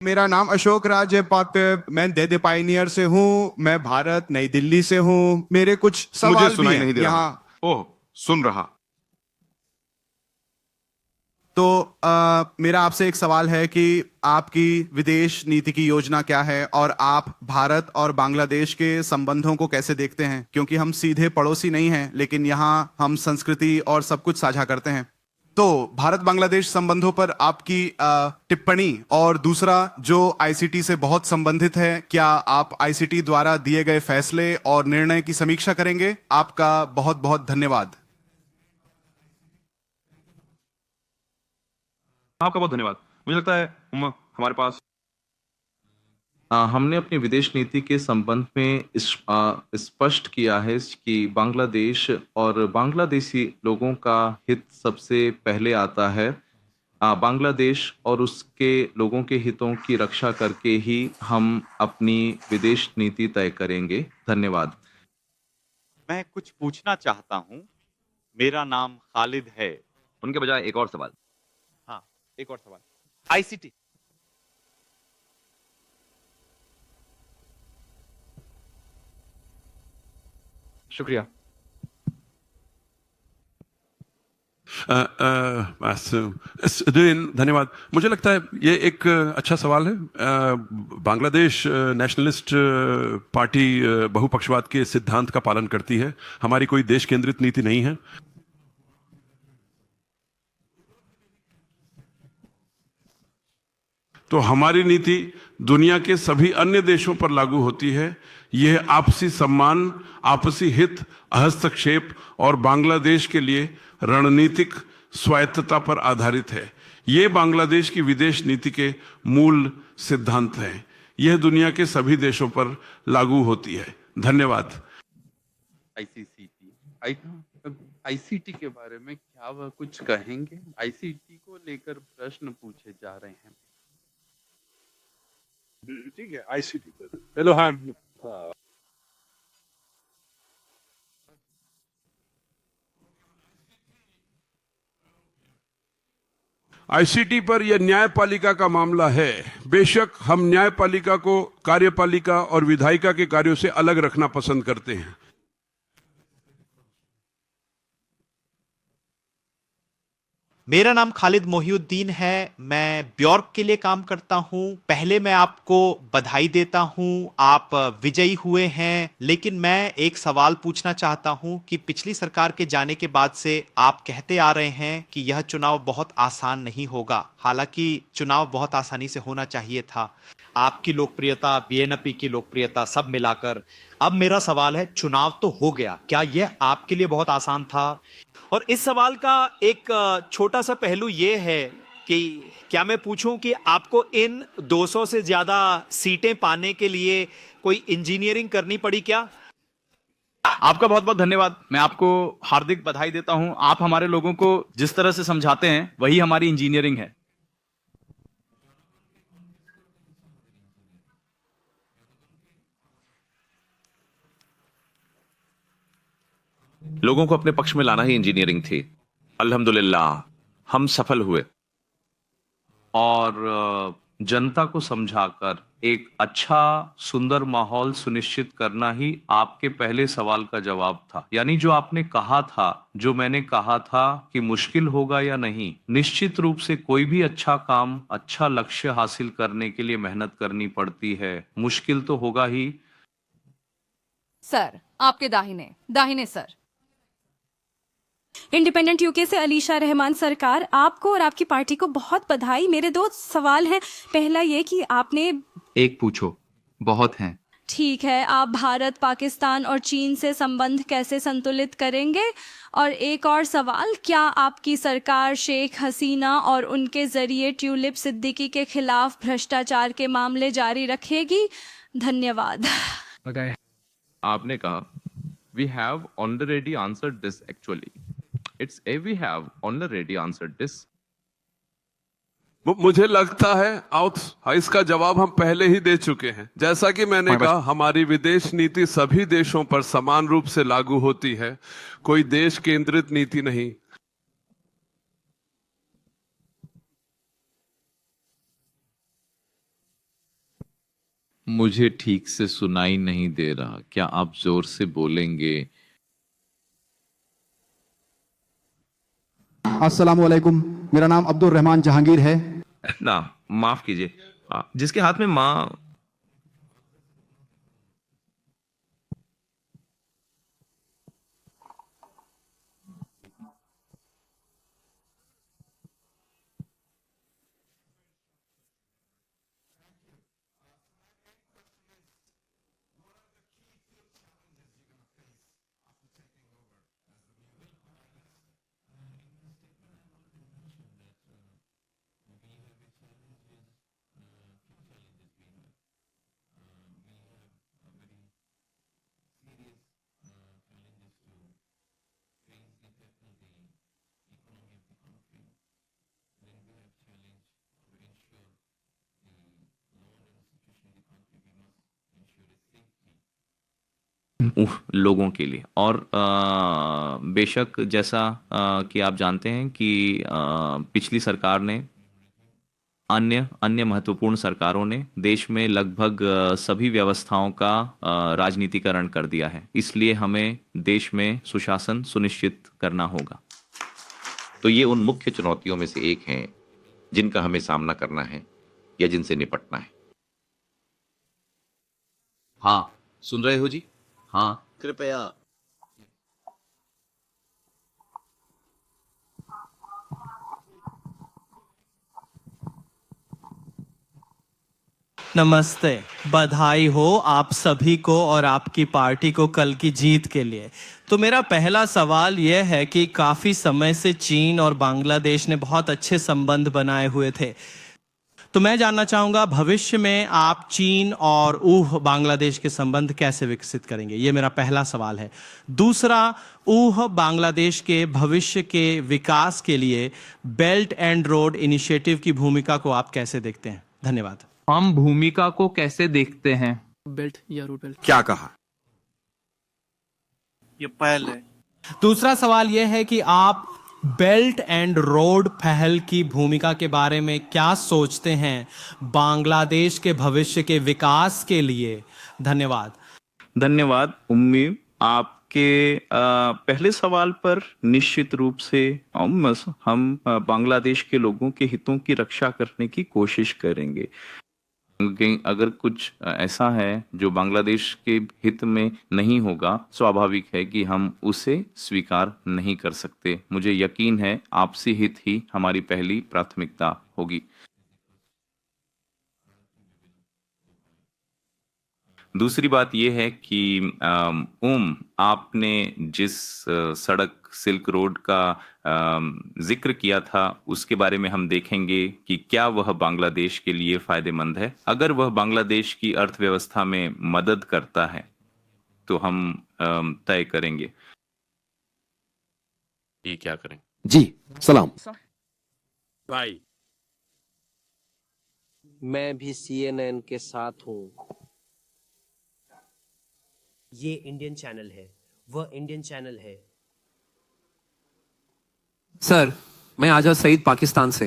मेरा नाम अशोक राज है मैं दे पाइनियर से हूँ। मैं भारत नई दिल्ली से हूँ। मेरे कुछ मुझे सवाल भी सुनाई हैं नहीं दे रहा। यहाँ। ओह, सुन रहा। तो मेरा आपसे एक सवाल है कि आपकी विदेश नीति की योजना क्या है और आप भारत और बांग्लादेश के संबंधों को कैसे देखते हैं, क्योंकि हम सीधे पड़ोसी नहीं हैं लेकिन यहाँ हम संस्कृति और सब कुछ साझा करते हैं। तो भारत बांग्लादेश संबंधों पर आपकी टिप्पणी, और दूसरा जो आईसीटी से बहुत संबंधित है, क्या आप आईसीटी द्वारा दिए गए फैसले और निर्णय की समीक्षा करेंगे? आपका बहुत बहुत धन्यवाद। आपका बहुत धन्यवाद। मुझे लगता है हमारे पास हमने अपनी विदेश नीति के संबंध में स्पष्ट किया है कि बांग्लादेश और बांग्लादेशी लोगों का हित सबसे पहले आता है। बांग्लादेश और उसके लोगों के हितों की रक्षा करके ही हम अपनी विदेश नीति तय करेंगे। धन्यवाद। मैं कुछ पूछना चाहता हूँ। मेरा नाम खालिद है। उनके बजाय एक और सवाल। हाँ, एक और सवाल। आईसीटी। शुक्रिया। धन्यवाद। मुझे लगता है ये एक अच्छा सवाल है। बांग्लादेश नेशनलिस्ट पार्टी बहुपक्षवाद के सिद्धांत का पालन करती है। हमारी कोई देश केंद्रित नीति नहीं है। तो हमारी नीति दुनिया के सभी अन्य देशों पर लागू होती है। यह आपसी सम्मान, आपसी हित, हस्तक्षेप और बांग्लादेश के लिए रणनीतिक स्वायत्तता पर आधारित है। ये बांग्लादेश की विदेश नीति के मूल सिद्धांत हैं। यह दुनिया के सभी देशों पर लागू होती है। धन्यवाद। आईसीटी के बारे में क्या वह कुछ कहेंगे? आईसीटी को लेकर प्रश्न पूछे जा रहे हैं। ठीक है, आईसीटी पर हेलो। हाँ, आईसीटी पर यह न्यायपालिका का मामला है। बेशक हम न्यायपालिका को कार्यपालिका और विधायिका के कार्यों से अलग रखना पसंद करते हैं। मेरा नाम खालिद मोहिउद्दीन है। मैं ब्यॉर्क के लिए काम करता हूं। पहले मैं आपको बधाई देता हूं, आप विजयी हुए हैं। लेकिन मैं एक सवाल पूछना चाहता हूं कि पिछली सरकार के जाने के बाद से आप कहते आ रहे हैं कि यह चुनाव बहुत आसान नहीं होगा। हालांकि चुनाव बहुत आसानी से होना चाहिए था। आपकी लोकप्रियता, बीएनपी की लोकप्रियता, सब मिलाकर अब मेरा सवाल है, चुनाव तो हो गया, क्या यह आपके लिए बहुत आसान था? और इस सवाल का एक छोटा सा पहलू ये है कि क्या मैं पूछूं कि आपको इन 200 से ज्यादा सीटें पाने के लिए कोई इंजीनियरिंग करनी पड़ी क्या? आपका बहुत बहुत धन्यवाद। मैं आपको हार्दिक बधाई देता हूं। आप हमारे लोगों को जिस तरह से समझाते हैं वही हमारी इंजीनियरिंग है। लोगों को अपने पक्ष में लाना ही इंजीनियरिंग थी। अल्हम्दुलिल्लाह हम सफल हुए। और जनता को समझाकर एक अच्छा सुंदर माहौल सुनिश्चित करना ही आपके पहले सवाल का जवाब था। यानी जो आपने कहा था, जो मैंने कहा था कि मुश्किल होगा या नहीं, निश्चित रूप से कोई भी अच्छा काम, अच्छा लक्ष्य हासिल करने के लिए मेहनत करनी पड़ती है। मुश्किल तो होगा ही। सर, आपके दाहिने दाहिने सर। इंडिपेंडेंट यूके से अलीशा रहमान सरकार, आपको और आपकी पार्टी को बहुत बधाई। मेरे दो सवाल हैं। पहला ये कि आपने एक पूछो, बहुत हैं। ठीक है, आप भारत, पाकिस्तान और चीन से संबंध कैसे संतुलित करेंगे? और एक और सवाल, क्या आपकी सरकार शेख हसीना और उनके जरिए ट्यूलिप सिद्दीकी के खिलाफ भ्रष्टाचार के मामले जारी रखेगी? धन्यवाद। आपने कहा we have already answered this actually. We have already answered this. मुझे लगता है इसका जवाब हम पहले ही दे चुके हैं। जैसा कि मैंने कहा, हमारी विदेश नीति सभी देशों पर समान रूप से लागू होती है। कोई देश केंद्रित नीति नहीं। मुझे ठीक से सुनाई नहीं दे रहा, क्या आप जोर से बोलेंगे? अस्सलाम वालेकुम, मेरा नाम अब्दुल रहमान जहांगीर है। ना, माफ कीजिए, जिसके हाथ में माँ। लोगों के लिए और बेशक जैसा कि आप जानते हैं कि पिछली सरकार ने अन्य अन्य महत्वपूर्ण सरकारों ने देश में लगभग सभी व्यवस्थाओं का राजनीतिकरण कर दिया है। इसलिए हमें देश में सुशासन सुनिश्चित करना होगा। तो ये उन मुख्य चुनौतियों में से एक है जिनका हमें सामना करना है या जिनसे निपटना है। हाँ, सुन रहे हो जी? हाँ, कृपया। नमस्ते, बधाई हो आप सभी को और आपकी पार्टी को कल की जीत के लिए। तो मेरा पहला सवाल यह है कि काफ़ी समय से चीन और बांग्लादेश ने बहुत अच्छे संबंध बनाए हुए थे, तो मैं जानना चाहूँगा भविष्य में आप चीन और बांग्लादेश के संबंध कैसे विकसित करेंगे? ये मेरा पहला सवाल है। दूसरा, बांग्लादेश के भविष्य के विकास के लिए बेल्ट एंड रोड इनिशिएटिव की भूमिका को आप कैसे देखते हैं? धन्यवाद। हम भूमिका को कैसे देखते हैं? बेल्ट या रोड बेल्ट? क्या कहा? ये पहले। दूसरा सवाल यह है कि आप बेल्ट एंड रोड पहल की भूमिका के बारे में क्या सोचते हैं बांग्लादेश के भविष्य के विकास के लिए? धन्यवाद। धन्यवाद। उम्मीद आपके पहले सवाल पर निश्चित रूप से हम बांग्लादेश के लोगों के हितों की रक्षा करने की कोशिश करेंगे। अगर कुछ ऐसा है जो बांग्लादेश के हित में नहीं होगा, स्वाभाविक है कि हम उसे स्वीकार नहीं कर सकते। मुझे यकीन है आपसी हित ही हमारी पहली प्राथमिकता होगी। दूसरी बात यह है कि आपने जिस सड़क सिल्क रोड का जिक्र किया था उसके बारे में हम देखेंगे कि क्या वह बांग्लादेश के लिए फायदेमंद है। अगर वह बांग्लादेश की अर्थव्यवस्था में मदद करता है तो हम तय करेंगे। ये क्या करें? जी, सलाम भाई। मैं भी CNN के साथ हूँ। ये इंडियन चैनल है, वह इंडियन चैनल है। सर, मैं आजाद सईद पाकिस्तान से।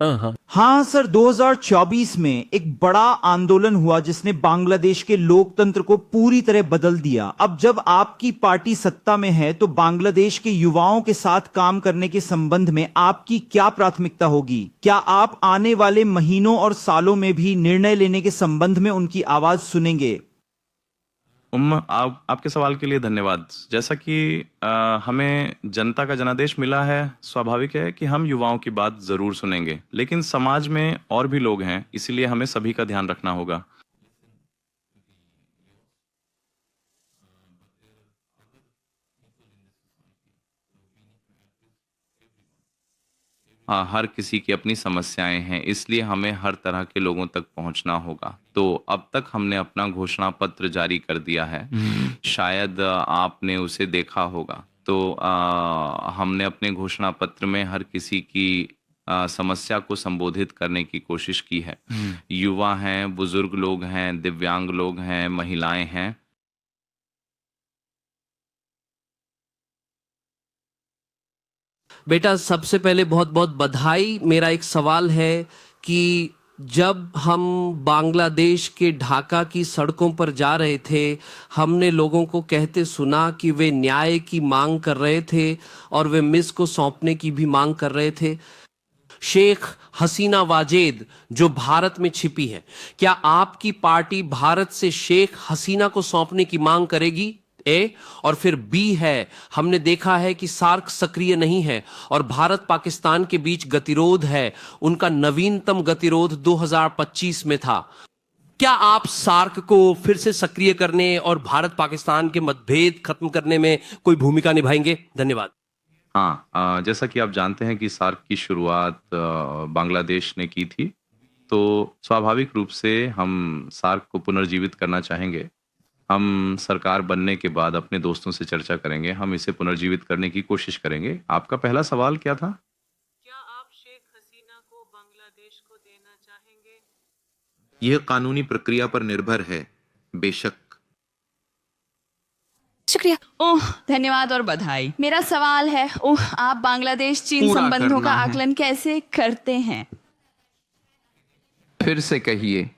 हाँ सर, 2024 में एक बड़ा आंदोलन हुआ जिसने बांग्लादेश के लोकतंत्र को पूरी तरह बदल दिया। अब जब आपकी पार्टी सत्ता में है तो बांग्लादेश के युवाओं के साथ काम करने के संबंध में आपकी क्या प्राथमिकता होगी? क्या आप आने वाले महीनों और सालों में भी निर्णय लेने के संबंध में उनकी आवाज सुनेंगे? आपके सवाल के लिए धन्यवाद। जैसा कि हमें जनता का जनादेश मिला है, स्वाभाविक है कि हम युवाओं की बात जरूर सुनेंगे, लेकिन समाज में और भी लोग हैं, इसलिए हमें सभी का ध्यान रखना होगा। हर किसी की अपनी समस्याएं हैं, इसलिए हमें हर तरह के लोगों तक पहुंचना होगा। तो अब तक हमने अपना घोषणा पत्र जारी कर दिया है, शायद आपने उसे देखा होगा। तो हमने अपने घोषणा पत्र में हर किसी की समस्या को संबोधित करने की कोशिश की है। युवा हैं, बुजुर्ग लोग हैं, दिव्यांग लोग हैं, महिलाएं हैं। बेटा, सबसे पहले बहुत बहुत बधाई। मेरा एक सवाल है कि जब हम बांग्लादेश के ढाका की सड़कों पर जा रहे थे, हमने लोगों को कहते सुना कि वे न्याय की मांग कर रहे थे और वे मिस को सौंपने की भी मांग कर रहे थे। शेख हसीना वाजेद जो भारत में छिपी है, क्या आपकी पार्टी भारत से शेख हसीना को सौंपने की मांग करेगी? ए और फिर बी है, हमने देखा है कि सार्क सक्रिय नहीं है और भारत पाकिस्तान के बीच गतिरोध है। उनका नवीनतम गतिरोध 2025 में था। क्या आप सार्क को फिर से सक्रिय करने और भारत पाकिस्तान के मतभेद खत्म करने में कोई भूमिका निभाएंगे? धन्यवाद। हाँ, जैसा कि आप जानते हैं कि सार्क की शुरुआत बांग्लादेश ने की थी, तो स्वाभाविक रूप से हम सार्क को पुनर्जीवित करना चाहेंगे। हम सरकार बनने के बाद अपने दोस्तों से चर्चा करेंगे, हम इसे पुनर्जीवित करने की कोशिश करेंगे। आपका पहला सवाल क्या था? क्या आप शेख हसीना को बांग्लादेश को देना चाहेंगे? यह कानूनी प्रक्रिया पर निर्भर है, बेशक। शुक्रिया। ओह, धन्यवाद और बधाई। मेरा सवाल है, आप बांग्लादेश चीन संबंधों का आकलन कैसे करते हैं? फिर से कहिए।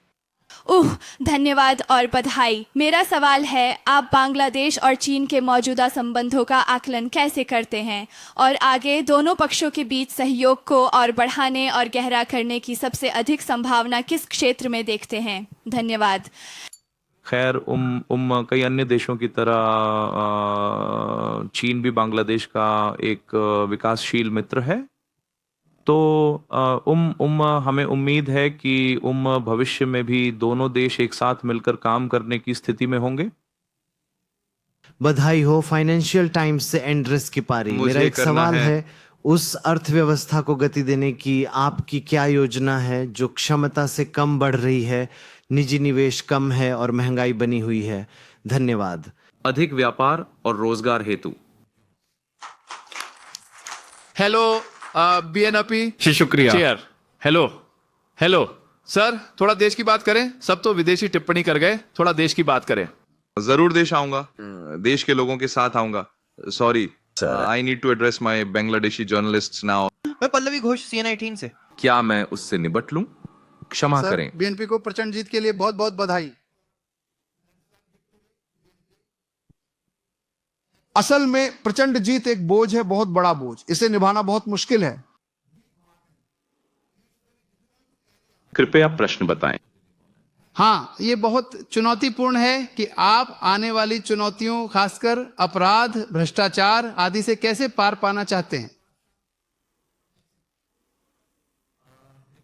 धन्यवाद और बधाई। मेरा सवाल है, आप बांग्लादेश और चीन के मौजूदा संबंधों का आकलन कैसे करते हैं और आगे दोनों पक्षों के बीच सहयोग को और बढ़ाने और गहरा करने की सबसे अधिक संभावना किस क्षेत्र में देखते हैं? धन्यवाद। खैर, कई अन्य देशों की तरह चीन भी बांग्लादेश का एक विकासशील मित्र है, तो हमें उम्मीद है कि भविष्य में भी दोनों देश एक साथ मिलकर काम करने की स्थिति में होंगे। बधाई हो। फाइनेंशियल टाइम्स से एंड्रेस की पारी। मेरा एक सवाल है, उस अर्थव्यवस्था को गति देने की आपकी क्या योजना है जो क्षमता से कम बढ़ रही है, निजी निवेश कम है और महंगाई बनी हुई है? धन्यवाद। अधिक व्यापार और रोजगार हेतु। Hello BNP. शुक्रिया। चेयर। हेलो सर, थोड़ा देश की बात करें। सब तो विदेशी टिप्पणी कर गए, थोड़ा देश की बात करें। जरूर देश आऊंगा, देश के लोगों के साथ आऊंगा। Sorry, I need to address my Bangladeshi journalists now. मैं पल्लवी घोष, CNN 18 से। क्या मैं उससे निपट लूं? क्षमा करें। बीएनपी को प्रचंड जीत के लिए बहुत बहुत बधाई। असल में प्रचंड जीत एक बोझ है, बहुत बड़ा बोझ। इसे निभाना बहुत मुश्किल है। कृपया प्रश्न बताएं। हाँ, ये बहुत चुनौतीपूर्ण है कि आप आने वाली चुनौतियों, खासकर अपराध, भ्रष्टाचार आदि से कैसे पार पाना चाहते हैं।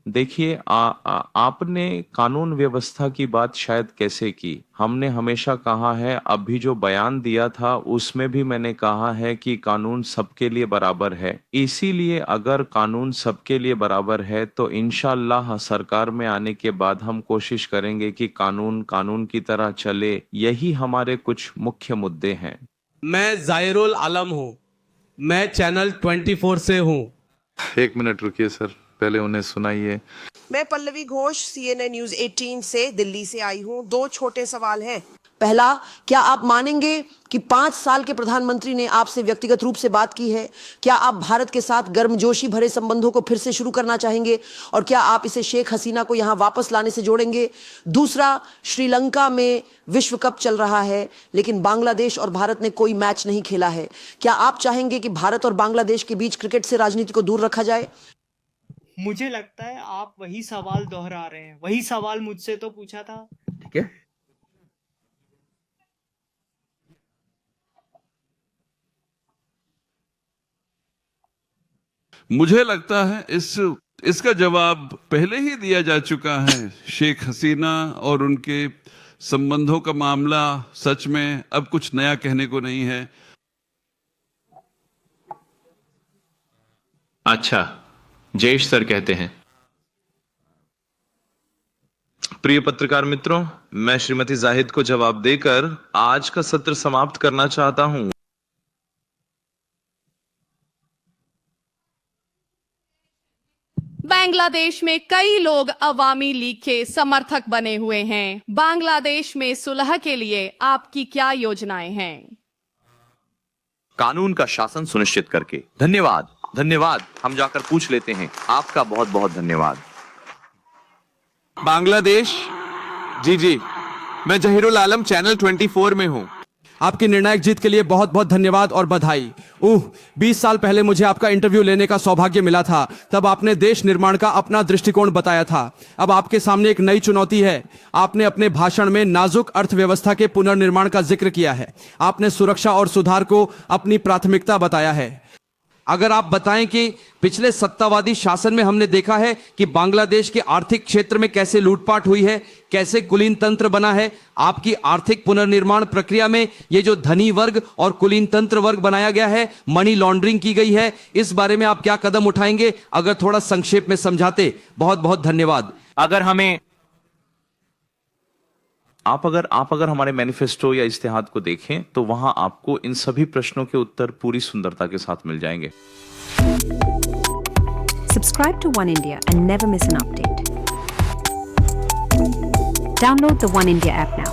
देखिए, आपने कानून व्यवस्था की बात शायद कैसे की। हमने हमेशा कहा है, अभी जो बयान दिया था उसमें भी मैंने कहा है कि कानून सबके लिए बराबर है। इसीलिए अगर कानून सबके लिए बराबर है तो इंशाअल्लाह सरकार में आने के बाद हम कोशिश करेंगे कि कानून कानून की तरह चले। यही हमारे कुछ मुख्य मुद्दे हैं। मैं जायरुल आलम हूँ, मैं चैनल 24 से हूँ। एक मिनट रुकिए सर, पहले उन्हें सुनाइए। मैं पल्लवी घोष, CNN न्यूज़ 18 से दिल्ली से आई हूँ। 2 छोटे सवाल हैं। पहला, क्या आप मानेंगे कि 5 साल के प्रधानमंत्री ने आपसे व्यक्तिगत रूप से बात की है? क्या आप भारत के साथ गर्मजोशी भरे संबंधों को फिर से शुरू करना चाहेंगे और क्या आप इसे शेख हसीना को यहां वापस लाने से जोड़ेंगे? दूसरा, श्रीलंका में विश्व कप चल रहा है लेकिन बांग्लादेश और भारत ने कोई मैच नहीं खेला है। क्या आप चाहेंगे कि भारत और बांग्लादेश के बीच क्रिकेट से राजनीति को दूर रखा जाए? मुझे लगता है आप वही सवाल दोहरा रहे हैं। वही सवाल मुझसे तो पूछा था। ठीक है, मुझे लगता है इसका जवाब पहले ही दिया जा चुका है। शेख हसीना और उनके संबंधों का मामला सच में अब कुछ नया कहने को नहीं है। अच्छा, जयेश सर कहते हैं। प्रिय पत्रकार मित्रों, मैं श्रीमती जाहिद को जवाब देकर आज का सत्र समाप्त करना चाहता हूं। बांग्लादेश में कई लोग अवामी लीग के समर्थक बने हुए हैं। बांग्लादेश में सुलह के लिए आपकी क्या योजनाएं हैं? कानून का शासन सुनिश्चित करके। धन्यवाद। हम जाकर पूछ लेते हैं। आपका बहुत बहुत धन्यवाद। बांग्लादेश। जी जी, मैं जहीरुल आलम, चैनल 24 में हूँ। आपकी निर्णायक जीत के लिए बहुत बहुत धन्यवाद और बधाई। 20 साल पहले मुझे आपका इंटरव्यू लेने का सौभाग्य मिला था, तब आपने देश निर्माण का अपना दृष्टिकोण बताया था। अब आपके सामने एक नई चुनौती है। आपने अपने भाषण में नाजुक अर्थव्यवस्था के पुनर्निर्माण का जिक्र किया है। आपने सुरक्षा और सुधार को अपनी प्राथमिकता बताया है। अगर आप बताएं कि पिछले सत्तावादी शासन में हमने देखा है कि बांग्लादेश के आर्थिक क्षेत्र में कैसे लूटपाट हुई है, कैसे कुलीन तंत्र बना है। आपकी आर्थिक पुनर्निर्माण प्रक्रिया में ये जो धनी वर्ग और कुलीन तंत्र वर्ग बनाया गया है, मनी लॉन्ड्रिंग की गई है, इस बारे में आप क्या कदम उठाएंगे? अगर थोड़ा संक्षेप में समझाते। बहुत बहुत धन्यवाद। आप अगर हमारे मैनिफेस्टो या इस्तेहाद को देखें तो वहां आपको इन सभी प्रश्नों के उत्तर पूरी सुंदरता के साथ मिल जाएंगे। Subscribe to One India and never miss an update. Download the One India app now.